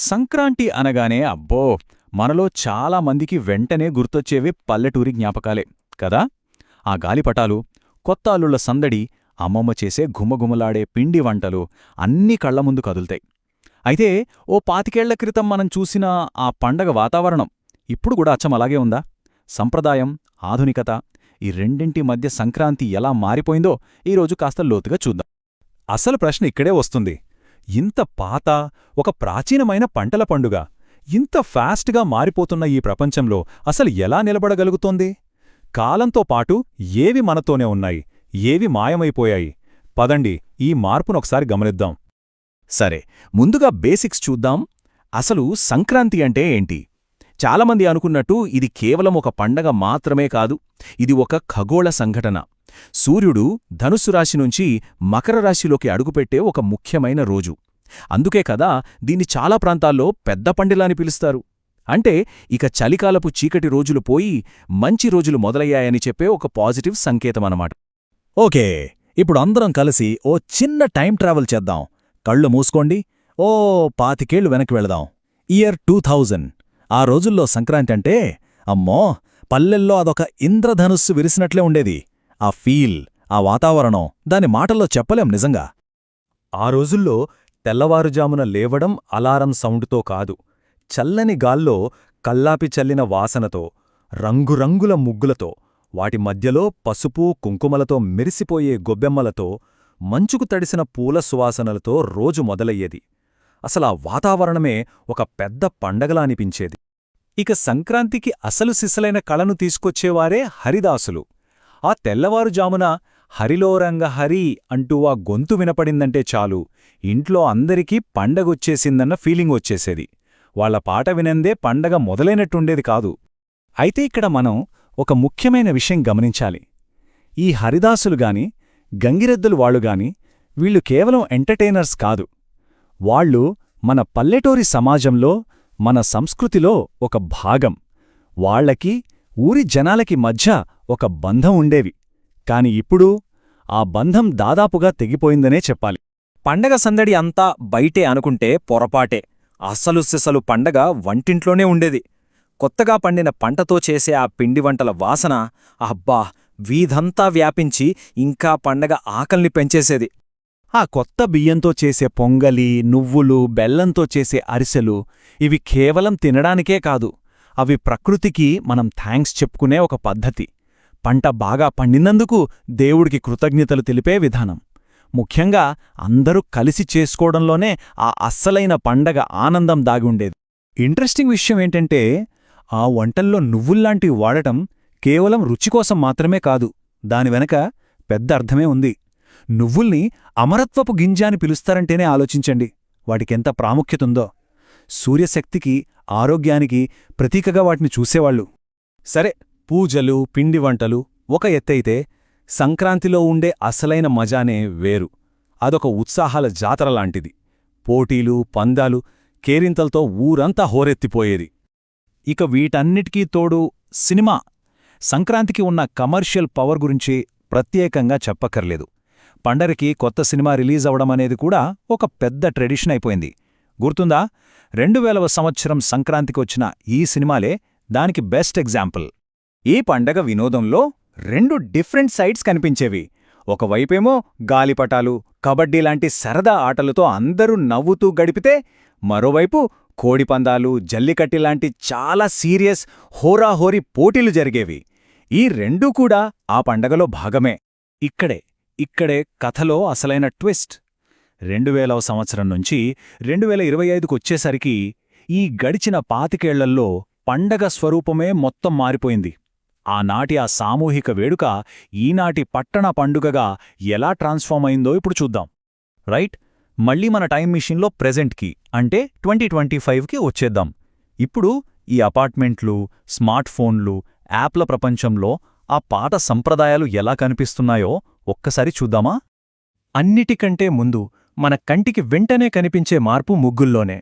సంక్రాంతి అనగానే అబ్బో మనలో చాలా మందికి వెంటనే గుర్తొచ్చేవి పల్లెటూరి జ్ఞాపకాలే కదా. ఆ గాలిపటాలు, కొత్త అల్లుళ్ల సందడి, అమ్మమ్మ చేసే ఘుమఘుమలాడే పిండి వంటలు అన్నీ కళ్లముందు కదులుతాయి. అయితే ఓ 25 క్రితం మనం చూసిన ఆ పండగ వాతావరణం ఇప్పుడు కూడా అచ్చం అలాగే ఉందా? సంప్రదాయం, ఆధునికత ఈ రెండింటి మధ్య సంక్రాంతి ఎలా మారిపోయిందో ఈరోజు కాస్త లోతుగా చూద్దాం. అసలు ప్రశ్న ఇక్కడే వస్తుంది. ఇంత పాత, ఒక ప్రాచీనమైన పంటల పండుగ ఇంత ఫాస్ట్గా మారిపోతున్న ఈ ప్రపంచంలో అసలు ఎలా నిలబడగలుగుతోంది? కాలంతో పాటు ఏవి మనతోనే ఉన్నాయి, ఏవి మాయమైపోయాయి? పదండి ఈ మార్పునొకసారి గమనిద్దాం. సరే, ముందుగా బేసిక్స్ చూద్దాం. అసలు సంక్రాంతి అంటే ఏంటి? చాలామంది అనుకున్నట్టు ఇది కేవలం ఒక పండగ మాత్రమే కాదు, ఇది ఒక ఖగోళ సంఘటన. సూర్యుడు ధనుస్సు రాశి నుంచి మకర రాశిలోకి అడుగుపెట్టే ఒక ముఖ్యమైన రోజు. అందుకే కదా దీన్ని చాలా ప్రాంతాల్లో పెద్ద పండిలా అని పిలుస్తారు. అంటే ఇక చలికాలపు చీకటి రోజులు పోయి మంచి రోజులు మొదలయ్యాయని చెప్పే ఒక పాజిటివ్ సంకేతమన్నమాట. ఓకే, ఇప్పుడు అందరం కలిసి ఓ చిన్న టైం ట్రావెల్ చేద్దాం. కళ్ళు మూసుకోండి. ఓ 25 వెనక్కి వెళదాం. ఇయర్ 2000. ఆ రోజుల్లో సంక్రాంతి అంటే అమ్మో, పల్లెల్లో అదొక ఇంద్రధనుస్సు విరిసినట్లే ఉండేది. ఆ ఫీల్, ఆ వాతావరణం దాని మాటల్లో చెప్పలేం నిజంగా. ఆ రోజుల్లో తెల్లవారుజామున లేవడం అలారం సౌండ్తో కాదు, చల్లని గాల్లో కల్లాపి చల్లిన వాసనతో, రంగురంగుల ముగ్గులతో, వాటి మధ్యలో పసుపు కుంకుమలతో మెరిసిపోయే గొబ్బెమ్మలతో, మంచుకు తడిసిన పూల సువాసనలతో రోజు మొదలయ్యేది. అసలా వాతావరణమే ఒక పెద్ద పండగలా అనిపించేది. ఇక సంక్రాంతికి అసలు సిసలైన కళను తీసుకొచ్చేవారే హరిదాసులు. ఆ తెల్లవారుజామున హరిలోరంగ హరి అంటూ ఆ గొంతు వినపడిందంటే చాలు, ఇంట్లో అందరికీ పండగొచ్చేసిందన్న ఫీలింగ్ వచ్చేసేది. వాళ్ల పాట వినందే పండగ మొదలైనట్టుండేది కాదు. అయితే ఇక్కడ మనం ఒక ముఖ్యమైన విషయం గమనించాలి. ఈ హరిదాసులుగాని, గంగిరెద్దులు వాళ్ళుగాని వీళ్ళు కేవలం ఎంటర్టైనర్స్ కాదు. వాళ్ళు మన పల్లెటూరి సమాజంలో, మన సంస్కృతిలో ఒక భాగం. వాళ్లకి, ఊరి జనాలకి మధ్య ఒక బంధం ఉండేవి. కాని ఇప్పుడు ఆ బంధం దాదాపుగా తెగిపోయిందనే చెప్పాలి. పండగ సందడి అంతా బయటే అనుకుంటే పొరపాటే. అసలు సిసలు పండగ వంటింట్లోనే ఉండేది. కొత్తగా పండిన పంటతో చేసే ఆ పిండి వంటల వాసన అబ్బా, వీధంతా వ్యాపించి ఇంకా పండగ ఆకల్ని పెంచేసేది. ఆ కొత్త బియ్యంతో చేసే పొంగలి, నువ్వులు, బెల్లంతో చేసే అరిసెలు ఇవి కేవలం తినడానికే కాదు, అవి ప్రకృతికి మనం థాంక్స్ చెప్పుకునే ఒక పద్ధతి. పంట బాగా పండినందుకు దేవుడికి కృతజ్ఞతలు తెలిపే విధానం. ముఖ్యంగా అందరూ కలిసి చేసుకోవడంలోనే ఆ అస్సలైన పండగ ఆనందం దాగి ఉండేది. ఇంట్రెస్టింగ్ విషయం ఏంటంటే, ఆ వంటల్లో నువ్వుల్లాంటివి వాడటం కేవలం రుచికోసం మాత్రమే కాదు, దాని వెనక పెద్ద అర్థమే ఉంది. నువ్వుల్ని అమరత్వపు గింజ అని పిలుస్తారంటేనే ఆలోచించండి, వాటికెంత ప్రాముఖ్యతుందో. సూర్యశక్తికి, ఆరోగ్యానికి ప్రతీకగా వాటిని చూసేవాళ్లు. సరే, పూజలు, పిండి వంటలు ఒక ఎత్తైతే, సంక్రాంతిలో ఉండే అసలైన మజానే వేరు. అదొక ఉత్సాహాల జాతరలాంటిది. పోటీలు, పందాలు, కేరింతలతో ఊరంతా హోరెత్తిపోయేది. ఇక వీటన్నిటికీ తోడు సినిమా. సంక్రాంతికి ఉన్న కమర్షియల్ పవర్ గురించి ప్రత్యేకంగా చెప్పక్కర్లేదు. పండగకి కొత్త సినిమా రిలీజ్ అవడమనేది కూడా ఒక పెద్ద ట్రెడిషన్ అయిపోయింది. గుర్తుందా? 2000వ సంవత్సరం సంక్రాంతికి వచ్చిన ఈ సినిమాలే దానికి బెస్ట్ ఎగ్జాంపుల్. ఈ పండగ వినోదంలో 2 డిఫరెంట్ సైడ్స్ కనిపించేవి. ఒకవైపేమో గాలిపటాలు, కబడ్డీ లాంటి సరదా ఆటలతో అందరూ నవ్వుతూ గడిపితే, మరోవైపు కోడిపందాలు, జల్లికట్టిలాంటి చాలా సీరియస్, హోరాహోరీ పోటీలు జరిగేవి. ఈ రెండూ కూడా ఆ పండగలో భాగమే. ఇక్కడే కథలో అసలైన ట్విస్ట్. 2000వ సంవత్సరం నుంచి 2025కొచ్చేసరికి ఈ గడిచిన 25 ఏళ్లలో పండగ స్వరూపమే మొత్తం మారిపోయింది. ఆనాటి ఆ సామూహిక వేడుక ఈనాటి పట్టణ పండుగగా ఎలా ట్రాన్స్ఫార్మ్ అయిందో ఇప్పుడు చూద్దాం. రైట్, మళ్ళీ మన టైం మిషన్లో ప్రెజెంట్కి అంటే 2025కి వచ్చేద్దాం. ఇప్పుడు ఈ అపార్ట్మెంట్లు, స్మార్ట్ ఫోన్లు, యాప్ల ప్రపంచంలో ఆ పాత సంప్రదాయాలు ఎలా కనిపిస్తున్నాయో ఒక్కసారి చూద్దామా? అన్నిటికంటే ముందు మన కంటికి వెంటనే కనిపించే మార్పు ముగ్గుల్లోనే.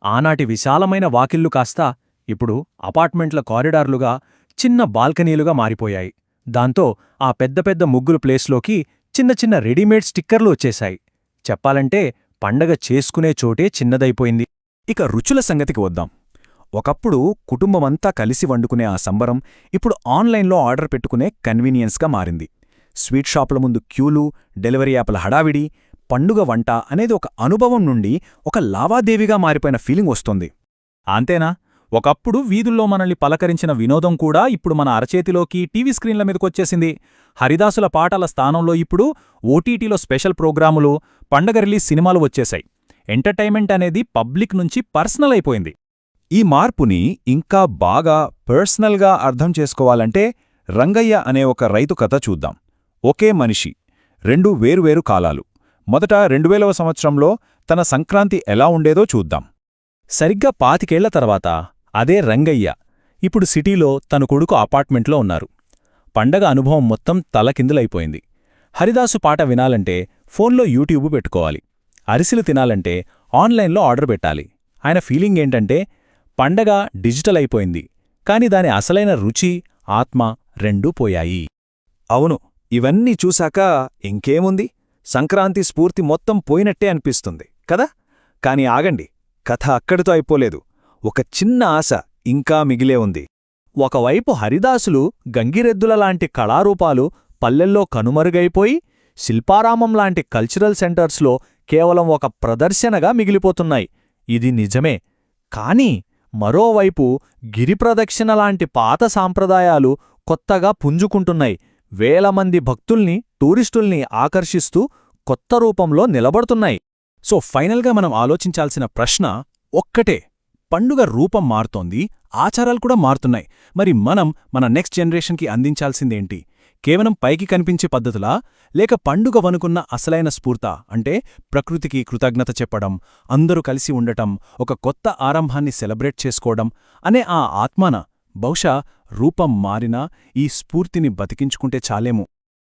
ఆనాటి విశాలమైన వాకిళ్లు కాస్త ఇప్పుడు అపార్ట్మెంట్ల కారిడార్లుగా, చిన్న బాల్కనీలుగా మారిపోయాయి. దాంతో ఆ పెద్ద పెద్ద ముగ్గుల ప్లేస్లోకి చిన్న చిన్న రెడీమేడ్ స్టిక్కర్లు వచ్చేశాయి. చెప్పాలంటే పండగ చేసుకునే చోటే చిన్నదైపోయింది. ఇక రుచుల సంగతికి వద్దాం. ఒకప్పుడు కుటుంబమంతా కలిసి వండుకునే ఆ సంబరం ఇప్పుడు ఆన్లైన్లో ఆర్డర్ పెట్టుకునే కన్వీనియన్స్గా మారింది. స్వీట్ షాపుల ముందు క్యూలు, డెలివరీ యాప్ల హడావిడి, పండుగ వంట అనేది ఒక అనుభవం నుండి ఒక లావాదేవీగా మారిపోయిన ఫీలింగ్ వస్తోంది. అంతేనా? ఒకప్పుడు వీధుల్లో మనల్ని పలకరించిన వినోదం కూడా ఇప్పుడు మన అరచేతిలోకి టీవీ స్క్రీన్ల మీదకొచ్చేసింది. హరిదాసుల పాటల స్థానంలో ఇప్పుడు ఓటీటీలో స్పెషల్ ప్రోగ్రాములు, పండగ రిలీజ్ సినిమాలు వచ్చేశాయి. ఎంటర్టైన్మెంట్ అనేది పబ్లిక్ నుంచి పర్సనల్ అయిపోయింది. ఈ మార్పుని ఇంకా బాగా పర్సనల్గా అర్థం చేసుకోవాలంటే రంగయ్య అనే ఒక రైతు కథ చూద్దాం. ఒకే మనిషి, రెండు వేరువేరు కాలాలు. మొదట 2000వ సంవత్సరంలో తన సంక్రాంతి ఎలా ఉండేదో చూద్దాం. సరిగ్గా 25 ఏళ్ల తర్వాత అదే రంగయ్య ఇప్పుడు సిటీలో తన కొడుకు అపార్ట్మెంట్లో ఉన్నారు. పండగ అనుభవం మొత్తం తలకిందులైపోయింది. హరిదాసు పాట వినాలంటే ఫోన్లో యూట్యూబ్ పెట్టుకోవాలి. అరిసెలు తినాలంటే ఆన్లైన్లో ఆర్డర్ పెట్టాలి. ఆయన ఫీలింగ్ ఏంటంటే పండగ డిజిటల్ అయిపోయింది, కాని దాని అసలైన రుచి, ఆత్మ రెండూ పోయాయి. అవును, ఇవన్నీ చూశాక ఇంకేముంది, సంక్రాంతి స్ఫూర్తి మొత్తం పోయినట్టే అనిపిస్తుంది కదా. కాని ఆగండి, కథ అక్కడితో అయిపోలేదు. ఒక చిన్న ఆశ ఇంకా మిగిలే ఉంది. ఒకవైపు హరిదాసులు, గంగిరెద్దులలాంటి కళారూపాలు పల్లెల్లో కనుమరుగైపోయి శిల్పారామం లాంటి కల్చరల్ సెంటర్స్లో కేవలం ఒక ప్రదర్శనగా మిగిలిపోతున్నాయి. ఇది నిజమే. కానీ మరోవైపు గిరిప్రదక్షిణలాంటి పాత సాంప్రదాయాలు కొత్తగా పుంజుకుంటున్నాయి. వేలమంది భక్తుల్ని, టూరిస్టుల్ని ఆకర్షిస్తూ కొత్త రూపంలో నిలబడుతున్నాయి. సో ఫైనల్గా మనం ఆలోచించాల్సిన ప్రశ్న ఒక్కటే: పండుగ రూపం మారుతోంది, ఆచారాలు కూడా మారుతున్నాయి. మరి మనం మన నెక్స్ట్ జనరేషన్కి అందించాల్సిందేంటి? కేవలం పైకి కనిపించే పద్ధతులా, లేక పండుగ వనుకున్న అసలైన స్ఫూర్తా? అంటే ప్రకృతికి కృతజ్ఞత చెప్పడం, అందరూ కలిసి ఉండటం, ఒక కొత్త ఆరంభాన్ని సెలబ్రేట్ చేసుకోవడం అనే ఆ ఆత్మాన? బహుశా రూపం మారినా ఈ స్ఫూర్తిని బతికించుకుంటే చాలేమో.